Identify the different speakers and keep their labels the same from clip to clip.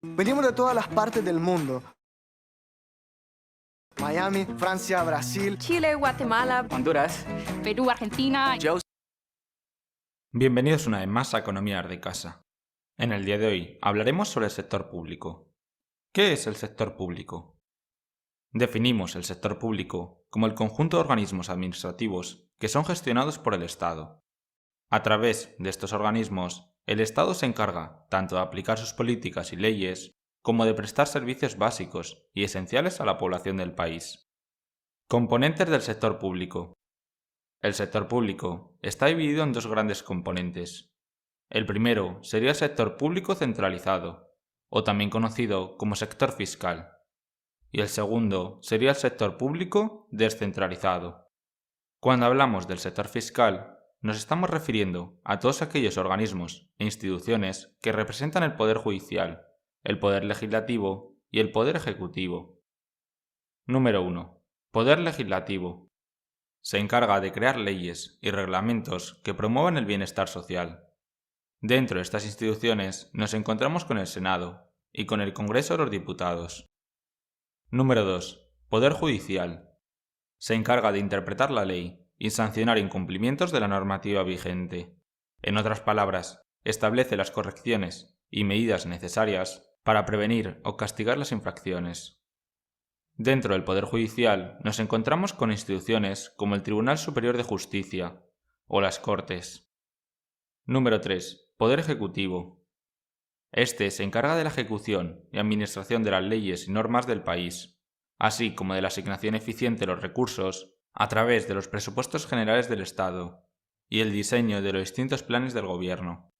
Speaker 1: Venimos de todas las partes del mundo. Miami, Francia, Brasil.
Speaker 2: Chile, Guatemala,
Speaker 3: Honduras,
Speaker 2: Perú, Argentina.
Speaker 4: Bienvenidos una vez más a Economía de Casa. En el día de hoy hablaremos sobre el sector público. ¿Qué es el sector público? Definimos el sector público como el conjunto de organismos administrativos que son gestionados por el Estado. A través de estos organismos, el Estado se encarga tanto de aplicar sus políticas y leyes como de prestar servicios básicos y esenciales a la población del país. Componentes del sector público. El sector público está dividido en dos grandes componentes. El primero sería el sector público centralizado, o también conocido como sector fiscal, y el segundo sería el sector público descentralizado. Cuando hablamos del sector fiscal, nos estamos refiriendo a todos aquellos organismos e instituciones que representan el Poder Judicial, el Poder Legislativo y el Poder Ejecutivo. Número 1. Poder Legislativo. Se encarga de crear leyes y reglamentos que promuevan el bienestar social. Dentro de estas instituciones nos encontramos con el Senado y con el Congreso de los Diputados. Número 2. Poder Judicial. Se encarga de interpretar la ley y sancionar incumplimientos de la normativa vigente. En otras palabras, establece las correcciones y medidas necesarias para prevenir o castigar las infracciones. Dentro del Poder Judicial nos encontramos con instituciones como el Tribunal Superior de Justicia o las Cortes. Número 3. Poder Ejecutivo. Este se encarga de la ejecución y administración de las leyes y normas del país, así como de la asignación eficiente de los recursos a través de los presupuestos generales del Estado y el diseño de los distintos planes del Gobierno.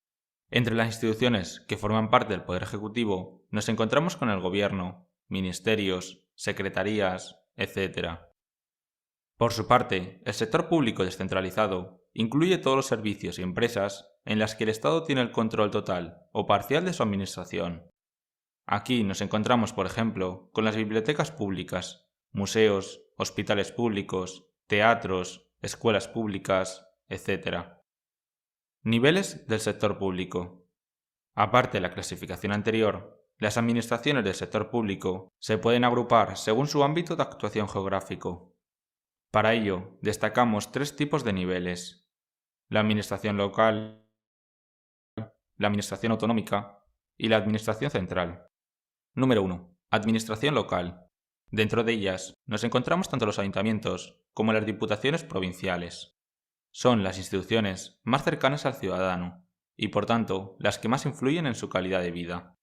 Speaker 4: Entre las instituciones que forman parte del Poder Ejecutivo nos encontramos con el Gobierno, ministerios, secretarías, etc. Por su parte, el sector público descentralizado incluye todos los servicios y empresas en las que el Estado tiene el control total o parcial de su administración. Aquí nos encontramos, por ejemplo, con las bibliotecas públicas, museos, hospitales públicos, teatros, escuelas públicas, etc. Niveles del sector público. Aparte de la clasificación anterior, las administraciones del sector público se pueden agrupar según su ámbito de actuación geográfico. Para ello, destacamos tres tipos de niveles: la administración local, la administración autonómica y la administración central. Número 1. Administración local. Dentro de ellas nos encontramos tanto los ayuntamientos como las diputaciones provinciales. Son las instituciones más cercanas al ciudadano y, por tanto, las que más influyen en su calidad de vida.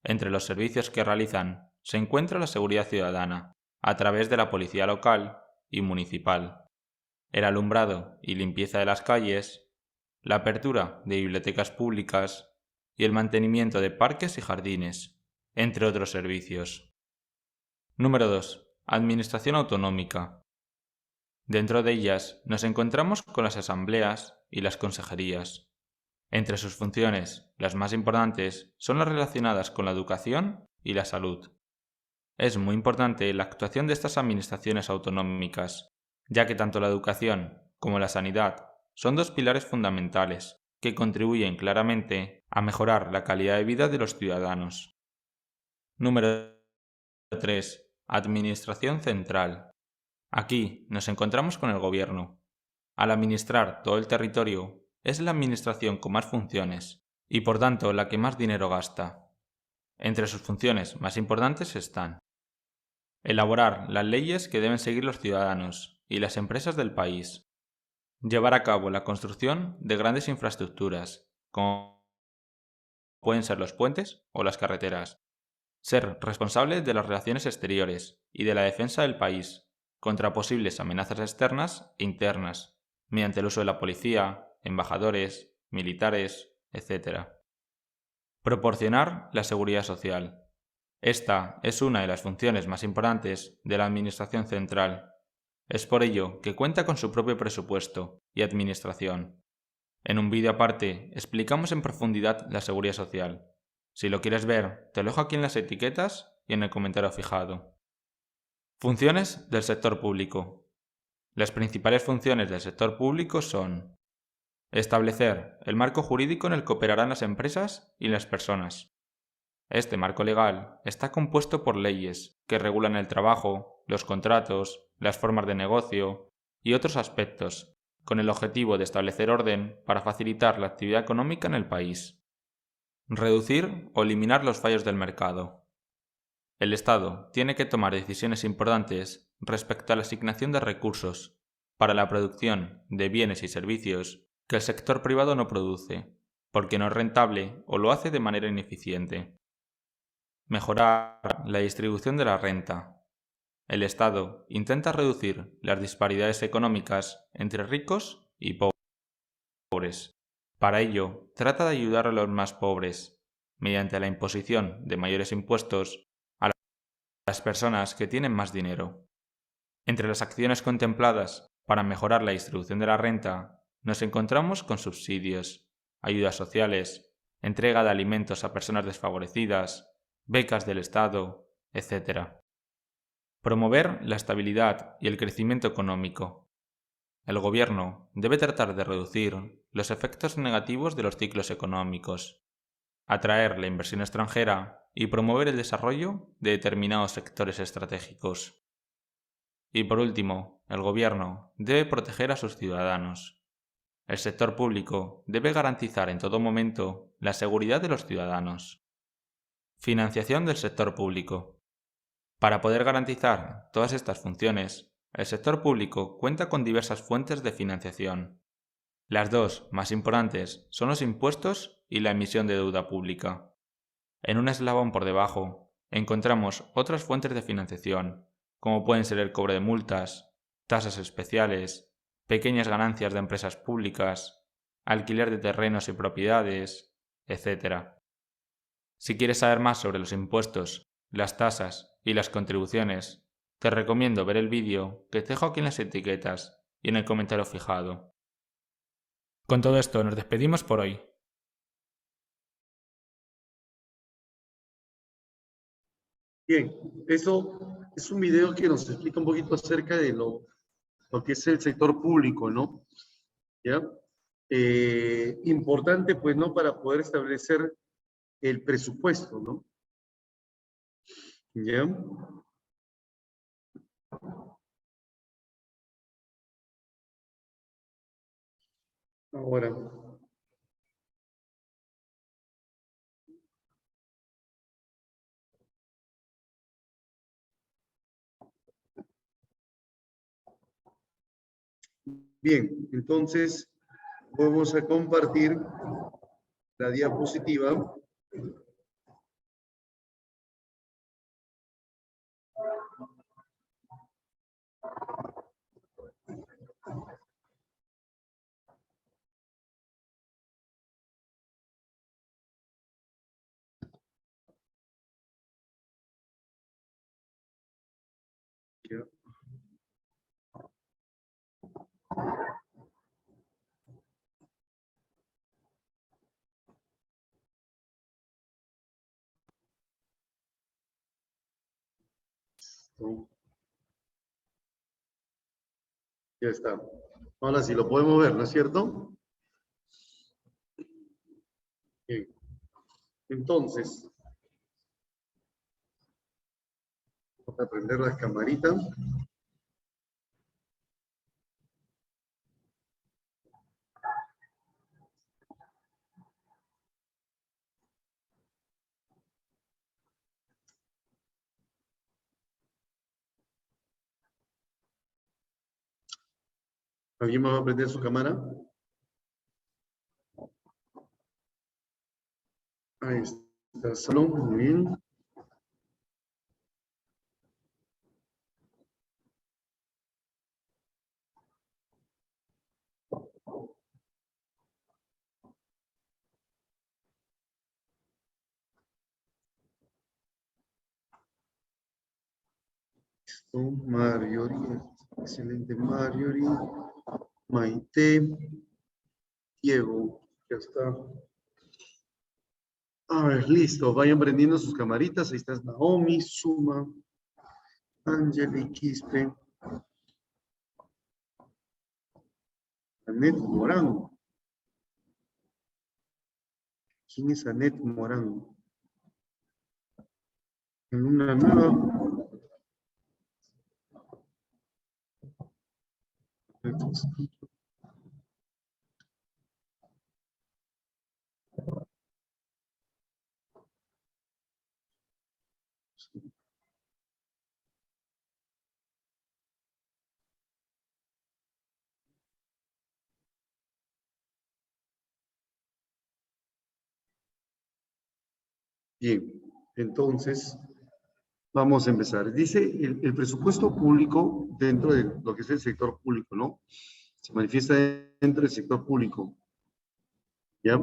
Speaker 4: Entre los servicios que realizan se encuentra la seguridad ciudadana, a través de la policía local y municipal, el alumbrado y limpieza de las calles, la apertura de bibliotecas públicas y el mantenimiento de parques y jardines, entre otros servicios. Número 2. Administración autonómica. Dentro de ellas nos encontramos con las asambleas y las consejerías. Entre sus funciones, las más importantes son las relacionadas con la educación y la salud. Es muy importante la actuación de estas administraciones autonómicas, ya que tanto la educación como la sanidad son dos pilares fundamentales que contribuyen claramente a mejorar la calidad de vida de los ciudadanos. Número 3. Administración central. Aquí nos encontramos con el Gobierno. Al administrar todo el territorio, es la administración con más funciones y por tanto la que más dinero gasta. Entre sus funciones más importantes están: elaborar las leyes que deben seguir los ciudadanos y las empresas del país, llevar a cabo la construcción de grandes infraestructuras, como pueden ser los puentes o las carreteras, ser responsable de las relaciones exteriores y de la defensa del país contra posibles amenazas externas e internas, mediante el uso de la policía, embajadores, militares, etc. Proporcionar la seguridad social. Esta es una de las funciones más importantes de la Administración Central. Es por ello que cuenta con su propio presupuesto y administración. En un vídeo aparte explicamos en profundidad la seguridad social. Si lo quieres ver, te lo dejo aquí en las etiquetas y en el comentario fijado. Funciones del sector público. Las principales funciones del sector público son: establecer el marco jurídico en el que operarán las empresas y las personas, Este marco legal está compuesto por leyes que regulan el trabajo, los contratos, las formas de negocio y otros aspectos, con el objetivo de establecer orden para facilitar la actividad económica en el país. Reducir o eliminar los fallos del mercado. El Estado tiene que tomar decisiones importantes respecto a la asignación de recursos para la producción de bienes y servicios que el sector privado no produce, porque no es rentable o lo hace de manera ineficiente. Mejorar la distribución de la renta. El Estado intenta reducir las disparidades económicas entre ricos y pobres. Para ello, trata de ayudar a los más pobres, mediante la imposición de mayores impuestos a las personas que tienen más dinero. Entre las acciones contempladas para mejorar la distribución de la renta, nos encontramos con subsidios, ayudas sociales, entrega de alimentos a personas desfavorecidas, becas del Estado, etc. Promover la estabilidad y el crecimiento económico. El gobierno debe tratar de reducir los efectos negativos de los ciclos económicos, atraer la inversión extranjera y promover el desarrollo de determinados sectores estratégicos. Y por último, el gobierno debe proteger a sus ciudadanos. El sector público debe garantizar en todo momento la seguridad de los ciudadanos. Financiación del sector público. Para poder garantizar todas estas funciones, el sector público cuenta con diversas fuentes de financiación. Las dos más importantes son los impuestos y la emisión de deuda pública. En un eslabón por debajo encontramos otras fuentes de financiación, como pueden ser el cobro de multas, tasas especiales, pequeñas ganancias de empresas públicas, alquiler de terrenos y propiedades, etc. Si quieres saber más sobre los impuestos, las tasas y las contribuciones, te recomiendo ver el vídeo que te dejo aquí en las etiquetas y en el comentario fijado. Con todo esto nos despedimos por hoy.
Speaker 3: Bien, eso es un video que nos explica un poquito acerca de lo que es el sector público, ¿no? ¿Ya? Importante, pues, ¿no? Para poder establecer el presupuesto, ¿no? ¿Ya? Ahora, bien, entonces vamos a compartir la diapositiva. ¿Ya? Ya está. Ahora sí lo podemos ver, ¿no es cierto? Bien. Entonces, vamos a prender la camarita. ¿Alguien me va a prender su cámara? Ahí está el salón, muy bien. Marjorie, excelente Marjorie, Maite, Diego, ya está. A ver, listo, vayan prendiendo sus camaritas, ahí está Naomi, Suma, Angeli, Quispe, Anet Morán. ¿Quién es Anet Morán? en una nueva. Bien, entonces vamos a empezar. Dice el presupuesto público dentro de lo que es el sector público, ¿no? Se manifiesta dentro del sector público. ¿Ya?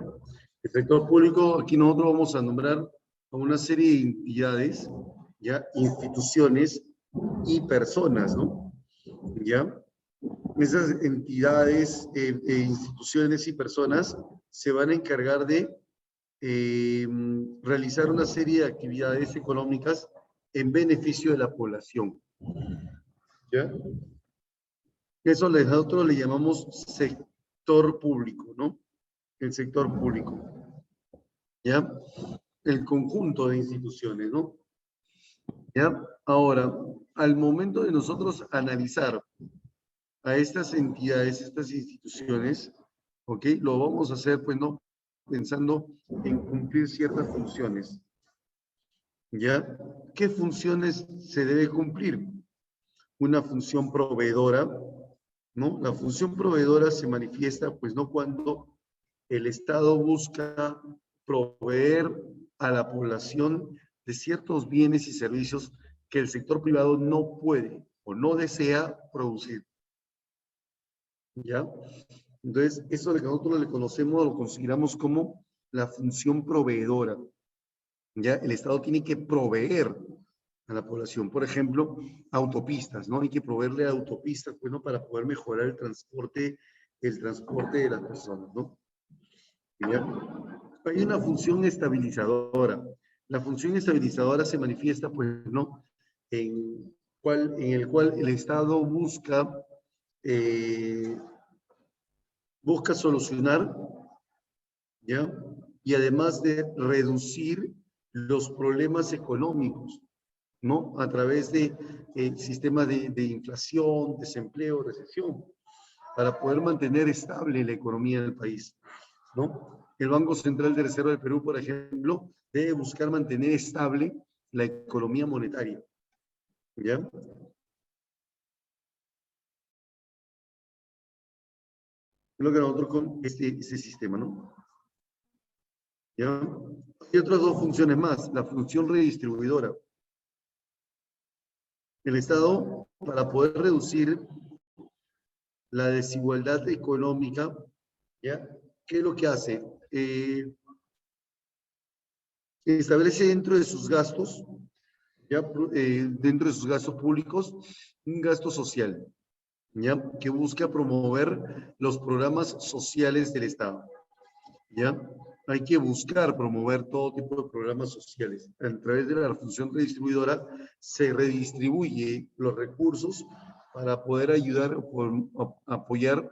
Speaker 3: El sector público, aquí nosotros vamos a nombrar a una serie de entidades, ¿ya? Instituciones y personas, ¿no? ¿Ya? Esas entidades, instituciones y personas se van a encargar de realizar una serie de actividades económicas en beneficio de la población. ¿Ya? Eso nosotros le llamamos sector público, ¿no? El sector público. ¿Ya? El conjunto de instituciones, ¿no? ¿Ya? Ahora, al momento de nosotros analizar a estas entidades, estas instituciones, ¿ok? Lo vamos a hacer, pues, ¿no? Pensando en cumplir ciertas funciones. ¿Ya? ¿Qué funciones se debe cumplir? Una función proveedora, ¿no? La función proveedora se manifiesta, pues, ¿no? Cuando el Estado busca proveer a la población de ciertos bienes y servicios que el sector privado no puede o no desea producir. ¿Ya? Entonces, eso que nosotros le conocemos, lo consideramos como la función proveedora. ¿Ya? El Estado tiene que proveer a la población, por ejemplo, autopistas, ¿no? Hay que proveerle autopistas, bueno, para poder mejorar el transporte de las personas, ¿no? ¿Ya? Hay una función estabilizadora. La función estabilizadora se manifiesta, pues, ¿no? En el cual el Estado busca solucionar, ¿ya? Y además de reducir los problemas económicos, ¿no? A través de sistemas de inflación, desempleo, recesión, para poder mantener estable la economía del país, ¿no? El Banco Central de Reserva del Perú, por ejemplo, debe buscar mantener estable la economía monetaria, ¿ya? Lo que nosotros con este sistema, ¿no? ¿Ya? Hay otras dos funciones más. La función redistribuidora. El Estado, para poder reducir la desigualdad económica, ¿ya? ¿Qué es lo que hace? Establece dentro de sus gastos, ¿ya? Dentro de sus gastos públicos, un gasto social, ¿ya? Que busca promover los programas sociales del Estado, ¿ya? Hay que buscar promover todo tipo de programas sociales. A través de la función redistribuidora se redistribuye los recursos para poder ayudar o apoyar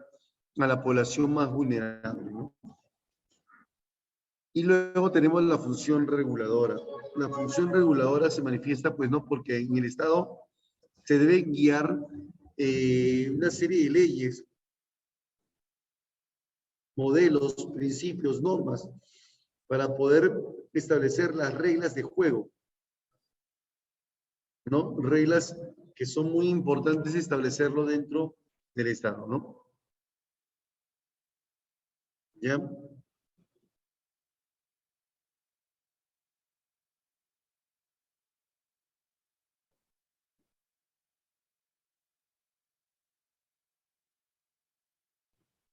Speaker 3: a la población más vulnerable, ¿no? Y luego tenemos la función reguladora. La función reguladora se manifiesta, pues, no, porque en el Estado se debe guiar una serie de leyes, modelos, principios, normas, para poder establecer las reglas de juego, ¿no? Reglas que son muy importantes establecerlo dentro del Estado, ¿no? ¿Ya?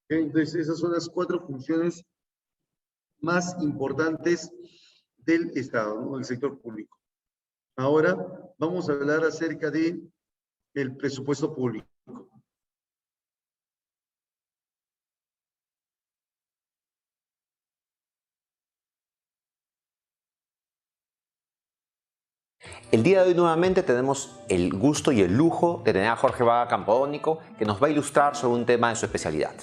Speaker 3: Entonces, esas son las 4 funciones más importantes del Estado, ¿no? Del sector público. Ahora vamos a hablar acerca de el presupuesto público.
Speaker 5: El día de hoy nuevamente tenemos el gusto y el lujo de tener a Jorge Vaga Campodónico, que nos va a ilustrar sobre un tema de su especialidad.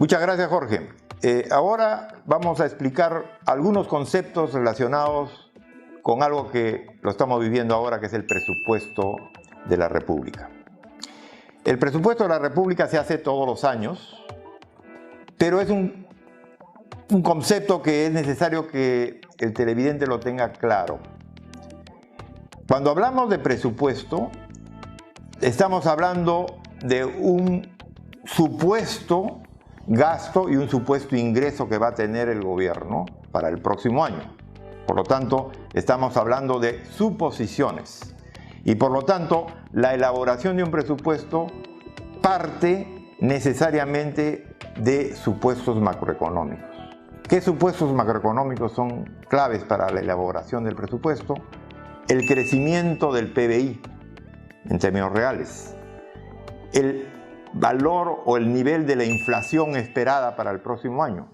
Speaker 6: Muchas gracias, Jorge. Ahora vamos a explicar algunos conceptos relacionados con algo que lo estamos viviendo ahora, que es el presupuesto de la República. El presupuesto de la República se hace todos los años, pero es un concepto que es necesario que el televidente lo tenga claro. Cuando hablamos de presupuesto, estamos hablando de un supuesto gasto y un supuesto ingreso que va a tener el gobierno para el próximo año. Por lo tanto, estamos hablando de suposiciones. Y por lo tanto, la elaboración de un presupuesto parte necesariamente de supuestos macroeconómicos. ¿Qué supuestos macroeconómicos son claves para la elaboración del presupuesto? El crecimiento del PBI en términos reales, el valor o el nivel de la inflación esperada para el próximo año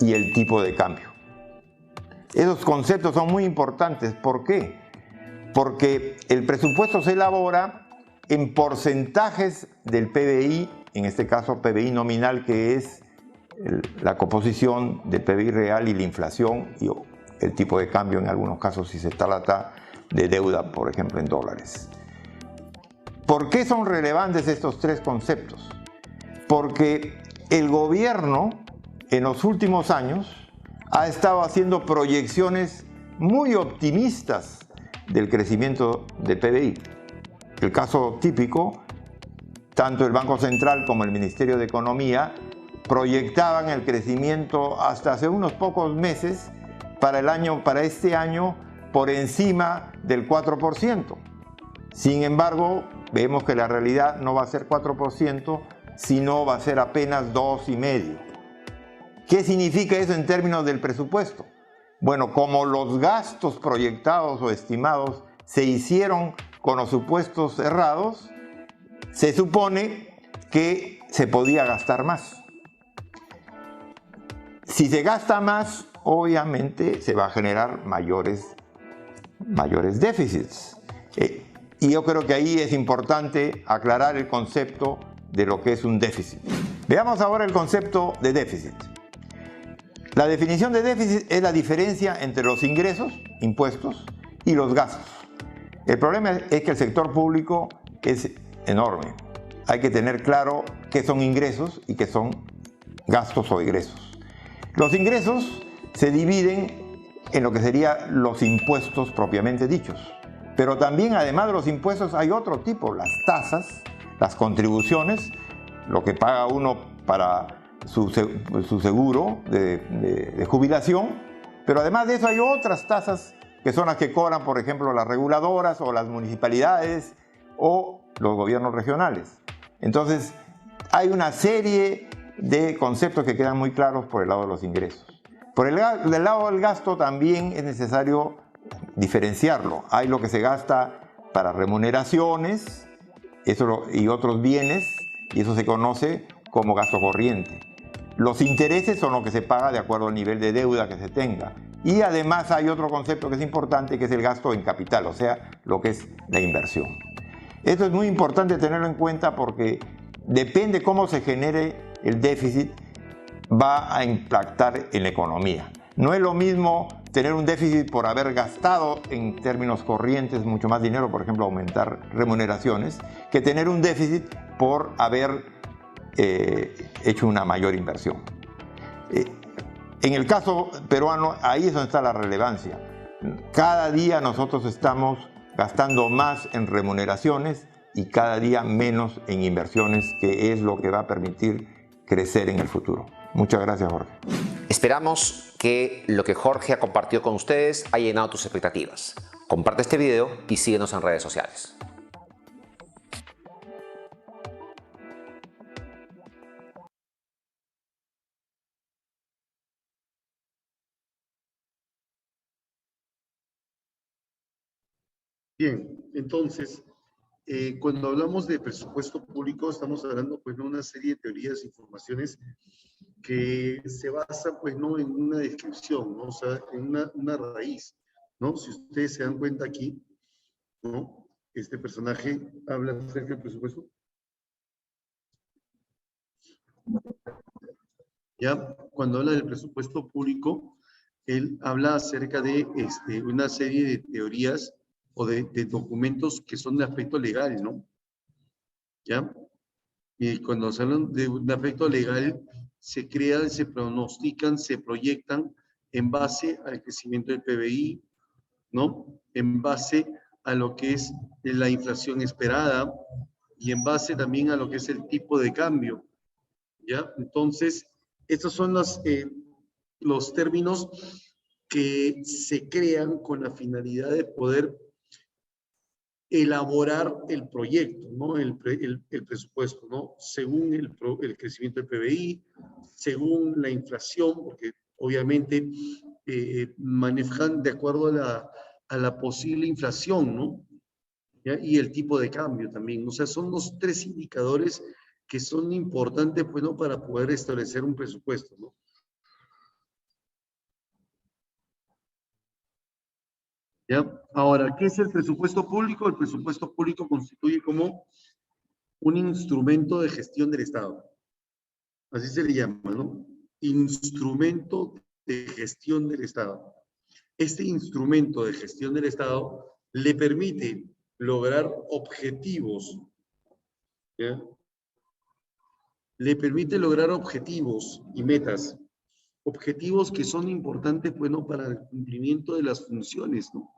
Speaker 6: y el tipo de cambio. Esos conceptos son muy importantes. ¿Por qué? Porque el presupuesto se elabora en porcentajes del PBI, en este caso PBI nominal, que es la composición del PBI real y la inflación y el tipo de cambio en algunos casos si se trata de deuda, por ejemplo, en dólares. ¿Por qué son relevantes estos tres conceptos? Porque el gobierno en los últimos años ha estado haciendo proyecciones muy optimistas del crecimiento del PBI. El caso típico, tanto el Banco Central como el Ministerio de Economía proyectaban el crecimiento hasta hace unos pocos meses para este año por encima del 4%. Sin embargo, vemos que la realidad no va a ser 4%, sino va a ser apenas 2,5%. ¿Qué significa eso en términos del presupuesto? Bueno, como los gastos proyectados o estimados se hicieron con los supuestos errados, se supone que se podía gastar más. Si se gasta más, obviamente se va a generar mayores déficits. Y yo creo que ahí es importante aclarar el concepto de lo que es un déficit. Veamos ahora el concepto de déficit. La definición de déficit es la diferencia entre los ingresos, impuestos, y los gastos. El problema es que el sector público es enorme. Hay que tener claro qué son ingresos y qué son gastos o egresos. Los ingresos se dividen en lo que serían los impuestos propiamente dichos. Pero también, además de los impuestos, hay otro tipo, las tasas, las contribuciones, lo que paga uno para su seguro de jubilación, pero además de eso hay otras tasas que son las que cobran, por ejemplo, las reguladoras o las municipalidades o los gobiernos regionales. Entonces, hay una serie de conceptos que quedan muy claros por el lado de los ingresos. Del lado del gasto también es necesario diferenciarlo. Hay lo que se gasta para remuneraciones y otros bienes, y eso se conoce como gasto corriente. Los intereses son lo que se paga de acuerdo al nivel de deuda que se tenga. Y además hay otro concepto que es importante, que es el gasto en capital, o sea, lo que es la inversión. Esto es muy importante tenerlo en cuenta porque depende cómo se genere el déficit, va a impactar en la economía. No es lo mismo tener un déficit por haber gastado en términos corrientes mucho más dinero, por ejemplo, aumentar remuneraciones, que tener un déficit por haber hecho una mayor inversión. En el caso peruano, ahí es donde está la relevancia. Cada día nosotros estamos gastando más en remuneraciones y cada día menos en inversiones, que es lo que va a permitir crecer en el futuro. Muchas gracias, Jorge.
Speaker 5: Esperamos que lo que Jorge ha compartido con ustedes haya llenado tus expectativas. Comparte este video y síguenos en redes sociales.
Speaker 3: Bien, entonces, cuando hablamos de presupuesto público, estamos hablando pues de una serie de teorías e informaciones que se basan pues no en una descripción, ¿no? O sea, en una raíz, ¿no? Si ustedes se dan cuenta aquí, ¿no? Este personaje habla acerca del presupuesto. ¿ya? Cuando habla del presupuesto público, él habla acerca de una serie de teorías o de documentos que son de aspecto legal, ¿no? ¿Ya? Y cuando se hablan de un aspecto legal, se crean, se pronostican, se proyectan en base al crecimiento del PBI, ¿no? En base a lo que es la inflación esperada y en base también a lo que es el tipo de cambio, ¿ya? Entonces, estos son los términos que se crean con la finalidad de poder elaborar el proyecto, ¿no? El presupuesto, ¿no? Según el crecimiento del PBI, según la inflación, porque obviamente manejan de acuerdo a la posible inflación, ¿no? ¿Ya? Y el tipo de cambio también. O sea, son los tres indicadores que son importantes, pues, ¿no? Para poder establecer un presupuesto, ¿no? ¿Ya? Ahora, ¿qué es el presupuesto público? El presupuesto público constituye como un instrumento de gestión del Estado. Así se le llama, ¿no? Instrumento de gestión del Estado. Este instrumento de gestión del Estado le permite lograr objetivos, ¿ya? Le permite lograr objetivos y metas. Objetivos que son importantes, bueno, para el cumplimiento de las funciones, ¿no?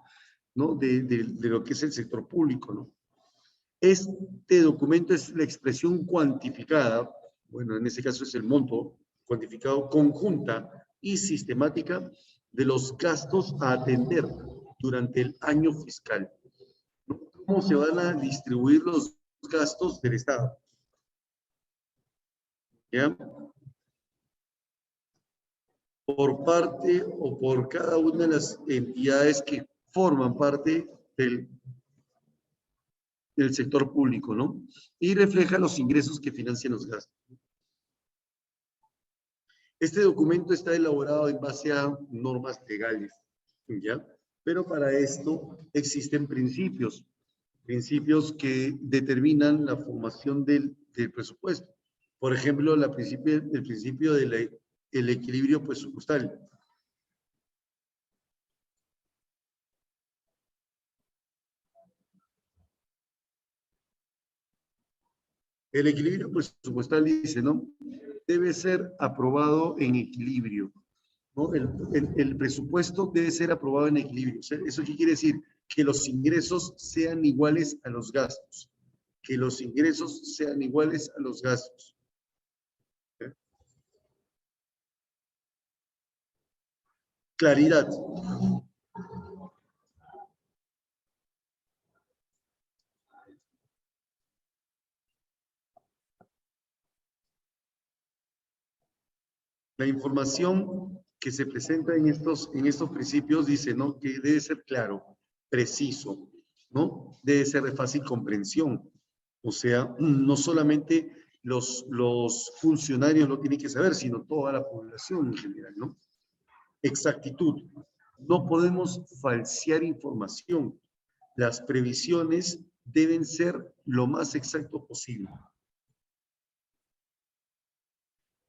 Speaker 3: ¿No? De lo que es el sector público, ¿no? Este documento es la expresión cuantificada, bueno, en este caso es el monto cuantificado conjunta y sistemática de los gastos a atender durante el año fiscal. ¿Cómo se van a distribuir los gastos del Estado? ¿Ya? Por parte o por cada una de las entidades que forman parte del sector público, ¿no? Y refleja los ingresos que financian los gastos. Este documento está elaborado en base a normas legales, ¿ya? Pero para esto existen principios que determinan la formación del presupuesto. Por ejemplo, el principio del equilibrio presupuestal. El equilibrio presupuestal dice, ¿no? Debe ser aprobado en equilibrio, ¿no? El presupuesto debe ser aprobado en equilibrio. O sea, ¿eso qué quiere decir? Que los ingresos sean iguales a los gastos. Que los ingresos sean iguales a los gastos. ¿Eh? Claridad. La información que se presenta en estos principios dice, ¿no? Que debe ser claro, preciso, ¿no? Debe ser de fácil comprensión. O sea, no solamente los funcionarios lo tienen que saber, sino toda la población en general, ¿no? Exactitud. No podemos falsear información. Las previsiones deben ser lo más exacto posible.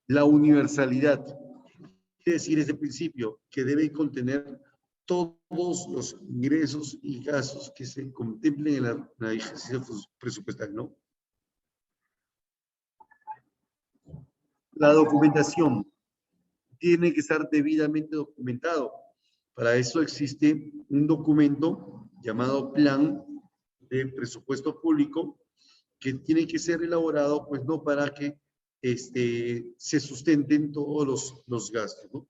Speaker 3: La universalidad. Quiere decir ese principio que debe contener todos los ingresos y gastos que se contemplen en la ejercicio presupuestal, ¿no? La documentación tiene que estar debidamente documentado. Para eso existe un documento llamado Plan de Presupuesto Público que tiene que ser elaborado, pues, no para que se sustenten todos los gastos, ¿no?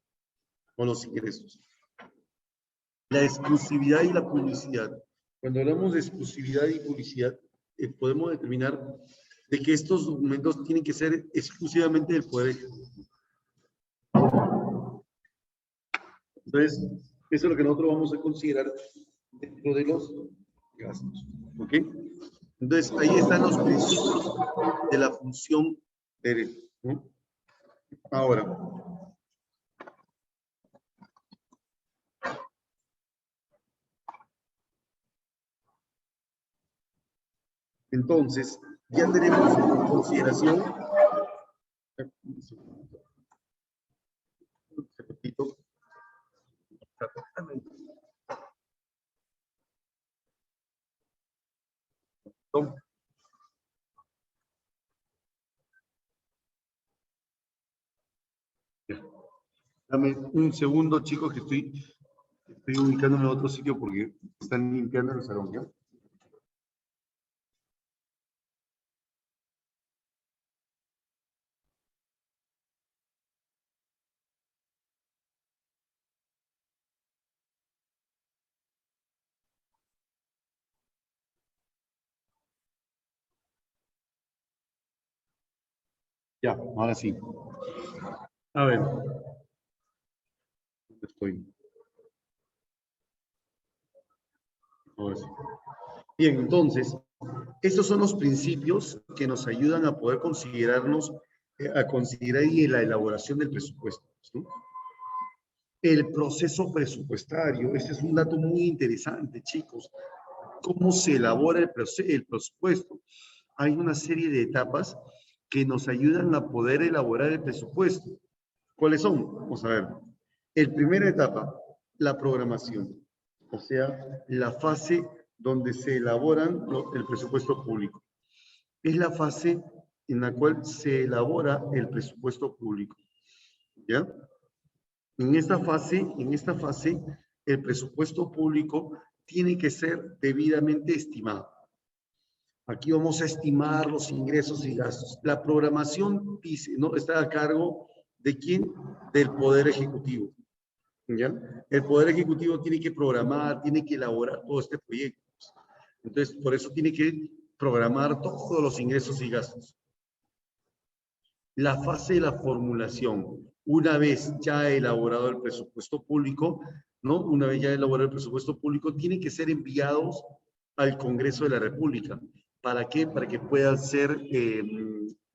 Speaker 3: O los ingresos. La exclusividad y la publicidad. Cuando hablamos de exclusividad y publicidad, podemos determinar de que estos documentos tienen que ser exclusivamente del Poder Ejecutivo. Entonces, eso es lo que nosotros vamos a considerar dentro de los gastos. ¿Ok? Entonces, ahí están los principios de la función de, ¿no? Ahora, entonces, ya tenemos en consideración Dame un segundo, chicos, que estoy ubicándome en otro sitio porque están limpiando el salón, ¿ya? Ya, ahora sí. A ver, ¿dónde estoy? Ahora sí. Bien, entonces, estos son los principios que nos ayudan a poder a considerar y la elaboración del presupuesto, ¿no? El proceso presupuestario, este es un dato muy interesante, chicos. ¿Cómo se elabora el presupuesto? Hay una serie de etapas que nos ayudan a poder elaborar el presupuesto. ¿Cuáles son? Vamos a ver. El primera etapa, la programación, o sea, la fase donde se elaboran el presupuesto público. Es la fase en la cual se elabora el presupuesto público. ¿Ya? En esta fase, el presupuesto público tiene que ser debidamente estimado. Aquí vamos a estimar los ingresos y gastos. La programación dice, ¿no? Está a cargo de quién? Del Poder Ejecutivo. ¿Ya? El Poder Ejecutivo tiene que programar, tiene que elaborar todo este proyecto. Entonces, por eso tiene que programar todos los ingresos y gastos. La fase de la formulación. Una vez ya elaborado el presupuesto público, ¿no? Una vez ya elaborado el presupuesto público, tiene que ser enviados al Congreso de la República. ¿Para qué? Para que puedan ser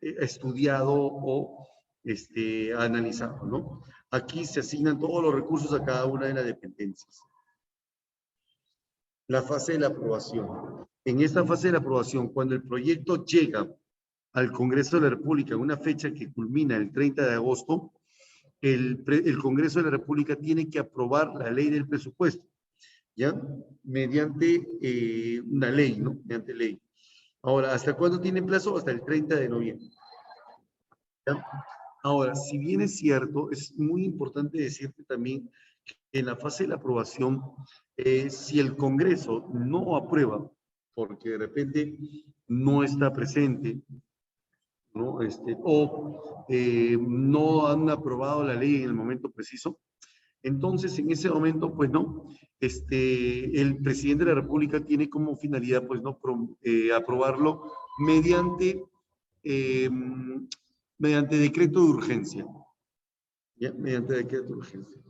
Speaker 3: estudiado o analizado, ¿no? Aquí se asignan todos los recursos a cada una de las dependencias. La fase de la aprobación. En esta fase de la aprobación, cuando el proyecto llega al Congreso de la República en una fecha que culmina el 30 de agosto, el Congreso de la República tiene que aprobar la ley del presupuesto, ¿ya? Mediante una ley, ¿no? Mediante ley. Ahora, ¿hasta cuándo tienen plazo? Hasta el 30 de noviembre. ¿Ya? Ahora, si bien es cierto, es muy importante decirte también que en la fase de la aprobación, si el Congreso no aprueba, porque de repente no está presente, ¿no? No han aprobado la ley en el momento preciso, entonces en ese momento, pues no, el presidente de la República tiene como finalidad, pues no, aprobarlo mediante, mediante decreto de urgencia, ¿ya? Mediante decreto de urgencia.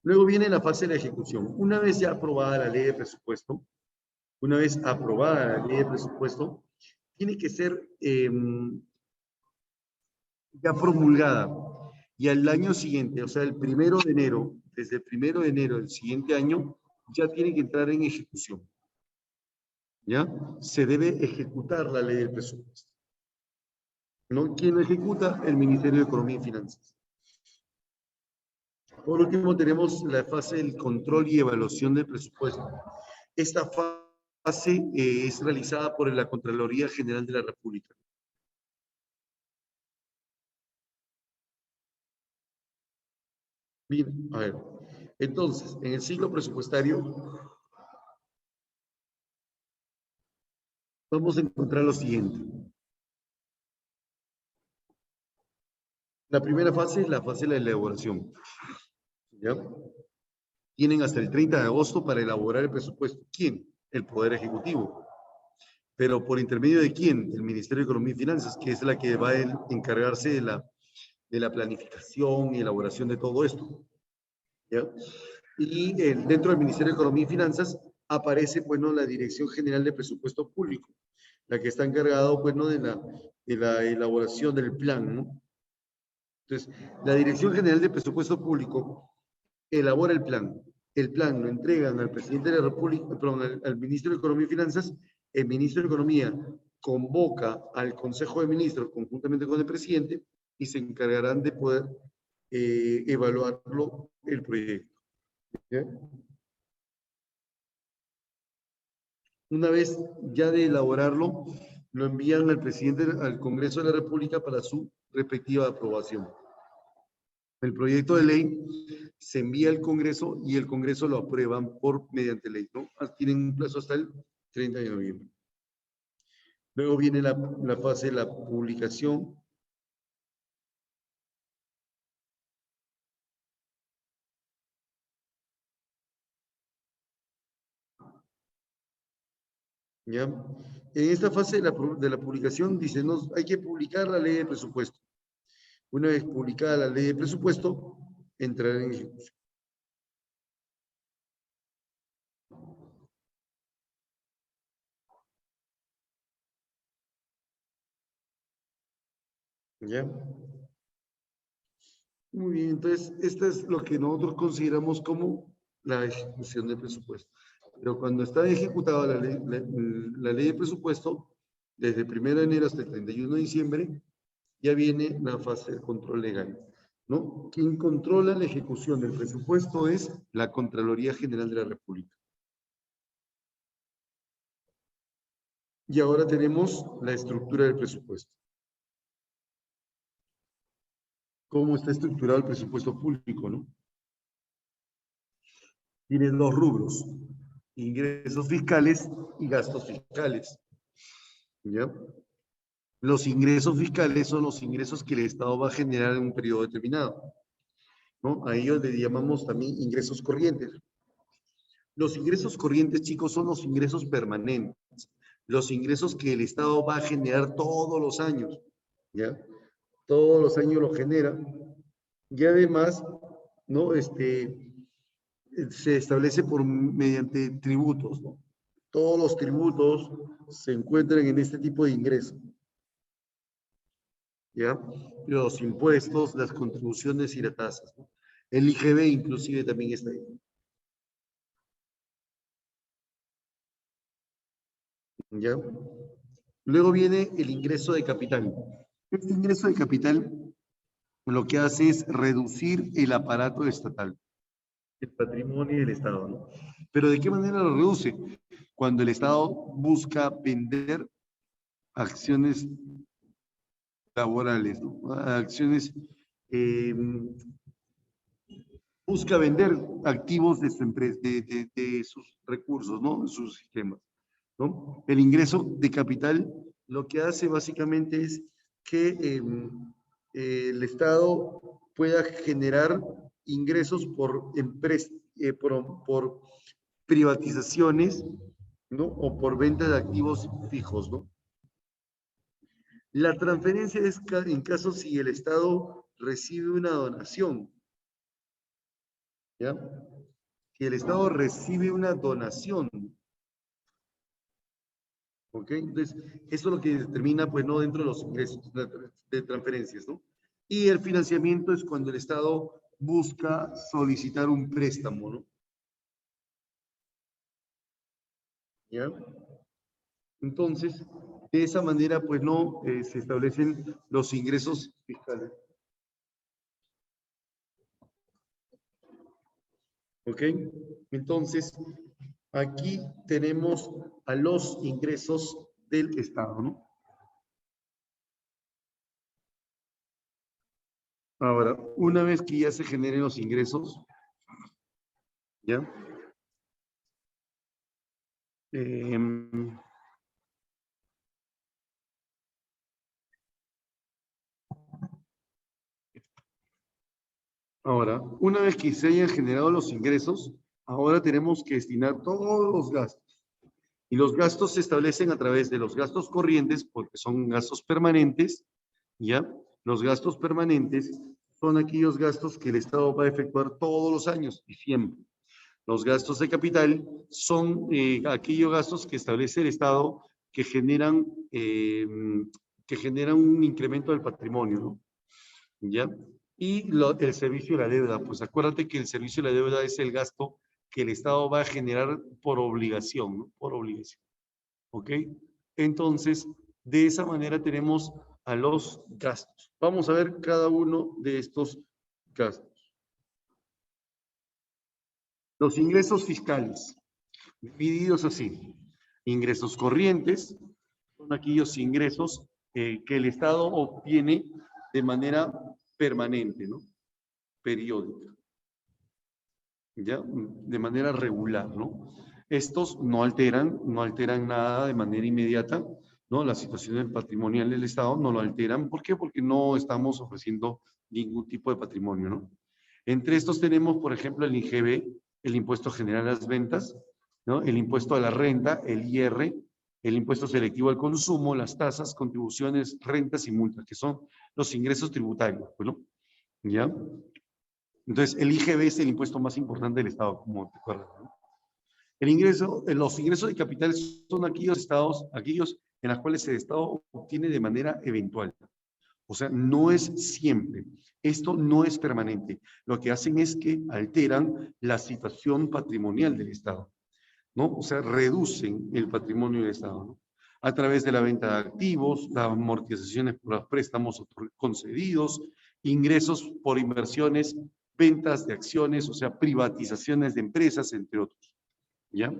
Speaker 3: Luego viene la fase de la ejecución. Una vez ya aprobada la ley de presupuesto, tiene que ser ya promulgada. Y al año siguiente, o sea, el 1 de enero, desde el 1 de enero del siguiente año, ya tiene que entrar en ejecución. ¿Ya? Se debe ejecutar la ley del presupuesto. ¿No? ¿Quién lo ejecuta? El Ministerio de Economía y Finanzas. Por último, tenemos la fase del control y evaluación del presupuesto. Esta fase es realizada por la Contraloría General de la República. Bien, a ver. Entonces, en el ciclo presupuestario vamos a encontrar lo siguiente. La primera fase es la fase de la elaboración. ¿Ya? Tienen hasta el 30 de agosto para elaborar el presupuesto. ¿Quién? El Poder Ejecutivo. ¿Pero por intermedio de quién? El Ministerio de Economía y Finanzas, que es la que va a encargarse de la planificación y elaboración de todo esto. ¿Ya? Y dentro del Ministerio de Economía y Finanzas aparece, bueno, la Dirección General de Presupuesto Público, la que está encargada, bueno, de la elaboración del plan, ¿no? Entonces, la Dirección General de Presupuesto Público elabora el plan. El plan lo entregan al presidente de la República, perdón, al ministro de Economía y Finanzas. El ministro de Economía convoca al Consejo de Ministros conjuntamente con el presidente y se encargarán de poder evaluarlo el proyecto. ¿Ya? Una vez ya de elaborarlo, lo envían al presidente, al Congreso de la República para su respectiva aprobación. El proyecto de ley se envía al Congreso y el Congreso lo aprueban mediante ley, ¿no? Tienen un plazo hasta el 30 de noviembre. Luego viene la fase de la publicación. ¿Ya? En esta fase de la publicación, dice, hay que publicar la ley de presupuesto. Una vez publicada la ley de presupuesto, entrará en ejecución. ¿Ya? Muy bien, entonces, esto es lo que nosotros consideramos como la ejecución del presupuesto. Pero cuando está ejecutada la ley de presupuesto, desde el 1 de enero hasta el 31 de diciembre, ya viene la fase de control legal, ¿no? Quien controla la ejecución del presupuesto es la Contraloría General de la República. Y ahora tenemos la estructura del presupuesto. ¿Cómo está estructurado el presupuesto público, no? Tiene dos rubros: ingresos fiscales y gastos fiscales. ¿Ya? Los ingresos fiscales son los ingresos que el Estado va a generar en un periodo determinado, ¿no? A ellos le llamamos también ingresos corrientes. Los ingresos corrientes, chicos, son los ingresos permanentes, los ingresos que el Estado va a generar todos los años, ¿ya? Todos los años lo genera. Y además, ¿no? Se establece mediante tributos, ¿no? Todos los tributos se encuentran en este tipo de ingresos, ¿ya? Los impuestos, las contribuciones y las tasas, ¿no? El IGB inclusive también está ahí. ¿Ya? Luego viene el ingreso de capital. Este ingreso de capital lo que hace es reducir el aparato estatal, el patrimonio del Estado, ¿no? Pero ¿de qué manera lo reduce? Cuando el Estado busca vender acciones laborales, ¿no? Acciones, busca vender activos de su empresa, de sus recursos, ¿no? De sus sistemas, ¿no? El ingreso de capital lo que hace básicamente es que el Estado pueda generar ingresos por por privatizaciones, ¿no? O por venta de activos fijos, ¿no? La transferencia es en caso si el Estado recibe una donación, ¿ya? Si el Estado recibe una donación, ¿ok? Entonces, eso es lo que determina, pues, no dentro de los ingresos de transferencias, ¿no? Y el financiamiento es cuando el Estado busca solicitar un préstamo, ¿no? ¿Ya? Entonces, de esa manera, pues, no se establecen los ingresos fiscales. ¿Ok? Entonces, aquí tenemos a los ingresos del Estado, ¿no? Ahora, una vez que ya se generen los ingresos, ¿ya? Ahora, una vez que se hayan generado los ingresos, ahora tenemos que destinar todos los gastos. Y los gastos se establecen a través de los gastos corrientes, porque son gastos permanentes, ¿ya? Los gastos permanentes son aquellos gastos que el Estado va a efectuar todos los años y siempre. Los gastos de capital son aquellos gastos que establece el Estado que generan un incremento del patrimonio, ¿no? ¿Ya? Y el servicio de la deuda, pues acuérdate que el servicio de la deuda es el gasto que el Estado va a generar por obligación, ¿no? Por obligación. ¿Ok? Entonces, de esa manera tenemos a los gastos. Vamos a ver cada uno de estos gastos. Los ingresos fiscales, divididos así. Ingresos corrientes, son aquellos ingresos que el Estado obtiene de manera permanente, ¿no? periódica, ¿ya? De manera regular, ¿no? Estos no alteran nada de manera inmediata, ¿no? La situación patrimonial del Estado no lo alteran. ¿Por qué? Porque no estamos ofreciendo ningún tipo de patrimonio, ¿no? Entre estos tenemos, por ejemplo, el IGB, el Impuesto General a las Ventas, ¿no? El Impuesto a la Renta, el IR, el Impuesto Selectivo al Consumo, las tasas, contribuciones, rentas y multas, que son los ingresos tributarios, ¿no? ¿Ya? Entonces, el IGB es el impuesto más importante del Estado, como te acuerdas, ¿no? Los ingresos de capital son aquellos en los cuales el Estado obtiene de manera eventual. O sea, no es siempre. Esto no es permanente. Lo que hacen es que alteran la situación patrimonial del Estado, ¿no? O sea, reducen el patrimonio del Estado, ¿no? A través de la venta de activos, las amortizaciones por los préstamos concedidos, ingresos por inversiones, ventas de acciones, o sea, privatizaciones de empresas, entre otros, ¿ya?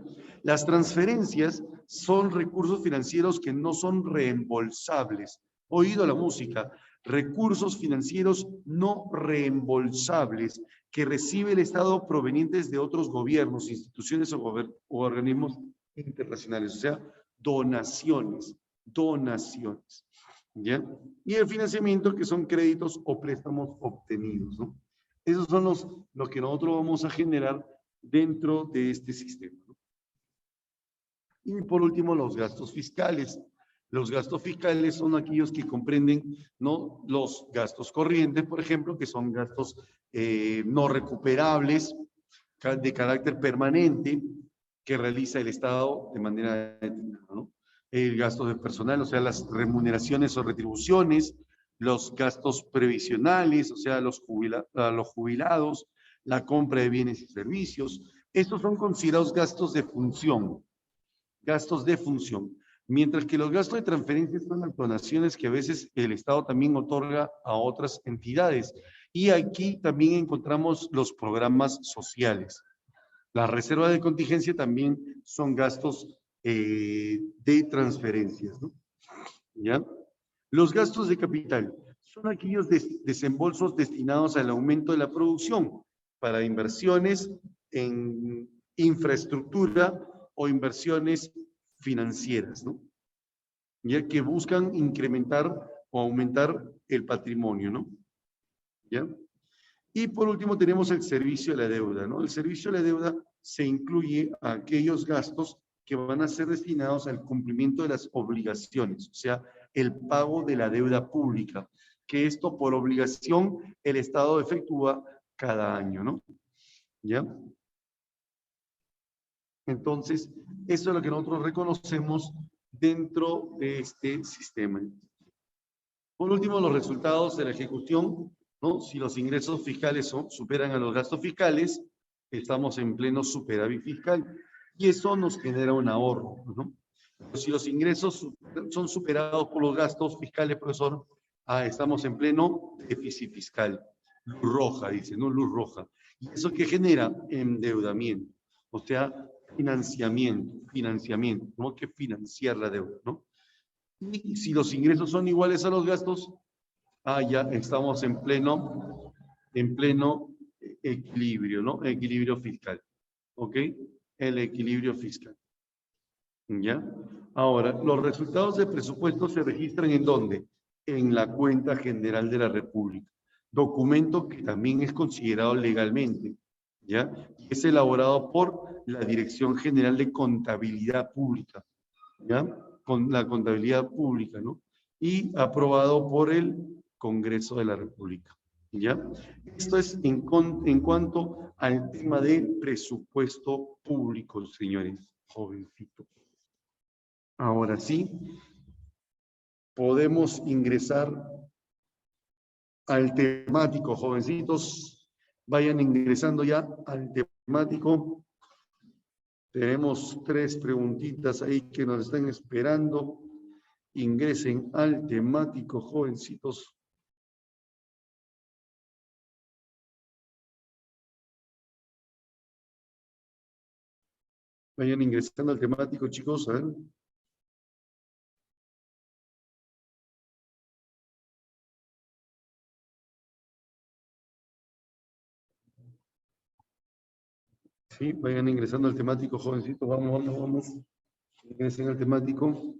Speaker 3: Las transferencias son recursos financieros que no son reembolsables. Oído la música, recursos financieros no reembolsables que recibe el Estado provenientes de otros gobiernos, instituciones o organismos internacionales, o sea, donaciones, ¿ya? Y el financiamiento, que son créditos o préstamos obtenidos, ¿no? Esos son los que nosotros vamos a generar dentro de este sistema, ¿no? Y por último, los gastos fiscales. Los gastos fiscales son aquellos que comprenden, ¿no? Los gastos corrientes, por ejemplo, que son gastos no recuperables, de carácter permanente, que realiza el Estado de manera determinada, ¿no? El gasto de personal, o sea, las remuneraciones o retribuciones, los gastos previsionales, o sea, los jubilados, la compra de bienes y servicios. Estos son considerados gastos de función, mientras que los gastos de transferencias son las donaciones que a veces el Estado también otorga a otras entidades. Y aquí también encontramos los programas sociales. Las reservas de contingencia también son gastos de transferencias, ¿no? ¿Ya? Los gastos de capital son aquellos desembolsos destinados al aumento de la producción para inversiones en infraestructura o inversiones financieras, ¿no? Ya que buscan incrementar o aumentar el patrimonio, ¿no? ¿Ya? Y por último tenemos el servicio de la deuda, ¿no? El servicio de la deuda se incluye a aquellos gastos que van a ser destinados al cumplimiento de las obligaciones, o sea, el pago de la deuda pública, que esto por obligación el Estado efectúa cada año, ¿no? ¿Ya? Entonces, eso es lo que nosotros reconocemos dentro de este sistema. Por último, los resultados de la ejecución, ¿no? Si los ingresos fiscales superan a los gastos fiscales, estamos en pleno superávit fiscal y eso nos genera un ahorro, ¿no? Pero si los ingresos son superados por los gastos fiscales, profesor, estamos en pleno déficit fiscal. Luz roja, dice, ¿no? Luz roja. ¿Y eso qué genera? Endeudamiento. O sea, financiamiento. Tenemos que financiar la deuda, ¿no? Y si los ingresos son iguales a los gastos, ya estamos en pleno equilibrio, ¿no? Equilibrio fiscal. ¿Ok? El equilibrio fiscal. ¿Ya? Ahora, los resultados del presupuesto se registran ¿en dónde? En la cuenta general de la República. Documento que también es considerado legalmente, ¿ya? Es elaborado por la Dirección General de Contabilidad Pública, ¿ya? Con la contabilidad pública, ¿no? Y aprobado por el Congreso de la República, ¿ya? Esto es en cuanto al tema del presupuesto público, señores jovencitos. Ahora sí, podemos ingresar al temático, jovencitos. Vayan ingresando ya al temático. Tenemos 3 preguntitas ahí que nos están esperando. Ingresen al temático, jovencitos. Vayan ingresando al temático, chicos. A ver. Sí, vayan ingresando al temático, jovencitos. Vamos. Ingresen al temático.